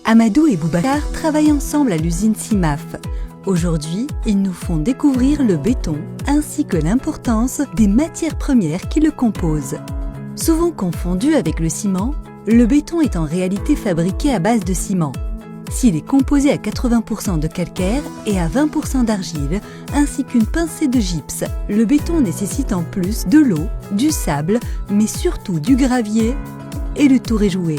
Amadou et Boubacar travaillent ensemble à l'usine CIMAF. Aujourd'hui, ils nous font découvrir le béton ainsi que l'importance des matières premières qui le composent. Souvent confondu avec le ciment, le béton est en réalité fabriqué à base de ciment. S'il est composé à 80% de calcaire et à 20% d'argile, ainsi qu'une pincée de gypse, le béton nécessite en plus de l'eau, du sable, mais surtout du gravier, et le tour est joué.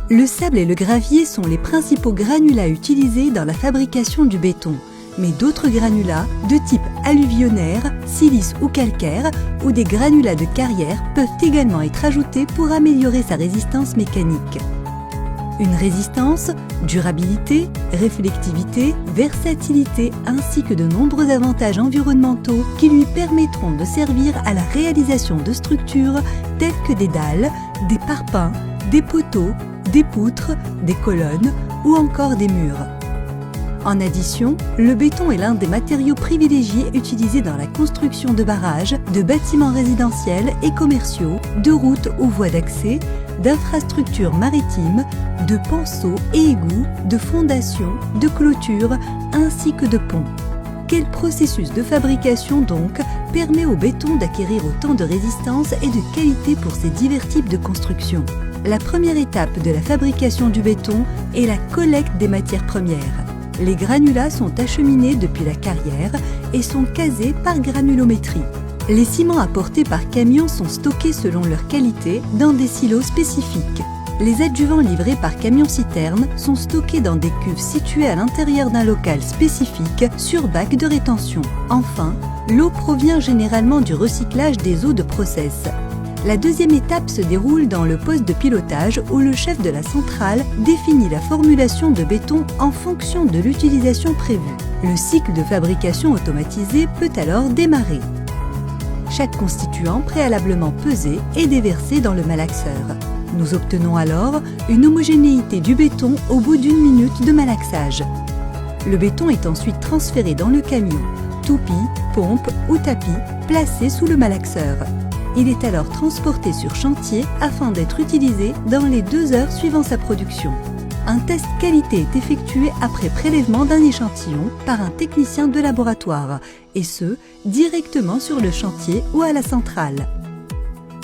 Le sable et le gravier sont les principaux granulats utilisés dans la fabrication du béton, mais d'autres granulats de type alluvionnaire, silice ou calcaire ou des granulats de carrière peuvent également être ajoutés pour améliorer sa résistance mécanique. Une résistance, durabilité, réflectivité, versatilité ainsi que de nombreux avantages environnementaux qui lui permettront de servir à la réalisation de structures telles que des dalles, des parpaings, des poteaux, des poutres, des colonnes ou encore des murs. En addition, le béton est l'un des matériaux privilégiés utilisés dans la construction de barrages, de bâtiments résidentiels et commerciaux, de routes ou voies d'accès, d'infrastructures maritimes, de ponceaux et égouts, de fondations, de clôtures ainsi que de ponts. Quel processus de fabrication donc permet au béton d'acquérir autant de résistance et de qualité pour ces divers types de construction? La première étape de la fabrication du béton est la collecte des matières premières. Les granulats sont acheminés depuis la carrière et sont casés par granulométrie. Les ciments apportés par camion sont stockés selon leur qualité dans des silos spécifiques. Les adjuvants livrés par camion-citerne sont stockés dans des cuves situées à l'intérieur d'un local spécifique sur bac de rétention. Enfin, l'eau provient généralement du recyclage des eaux de process. La deuxième étape se déroule dans le poste de pilotage où le chef de la centrale définit la formulation de béton en fonction de l'utilisation prévue. Le cycle de fabrication automatisé peut alors démarrer. Chaque constituant préalablement pesé est déversé dans le malaxeur. Nous obtenons alors une homogénéité du béton au bout d'1 minute de malaxage. Le béton est ensuite transféré dans le camion, toupie, pompe ou tapis, placé sous le malaxeur. Il est alors transporté sur chantier afin d'être utilisé dans les 2 heures suivant sa production. Un test qualité est effectué après prélèvement d'un échantillon par un technicien de laboratoire, et ce, directement sur le chantier ou à la centrale.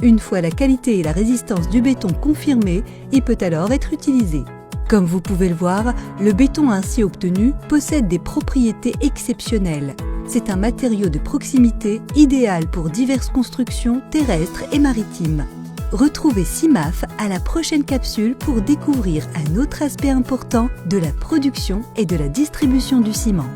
Une fois la qualité et la résistance du béton confirmées, il peut alors être utilisé. Comme vous pouvez le voir, le béton ainsi obtenu possède des propriétés exceptionnelles. C'est un matériau de proximité idéal pour diverses constructions terrestres et maritimes. Retrouvez CIMAF à la prochaine capsule pour découvrir un autre aspect important de la production et de la distribution du ciment.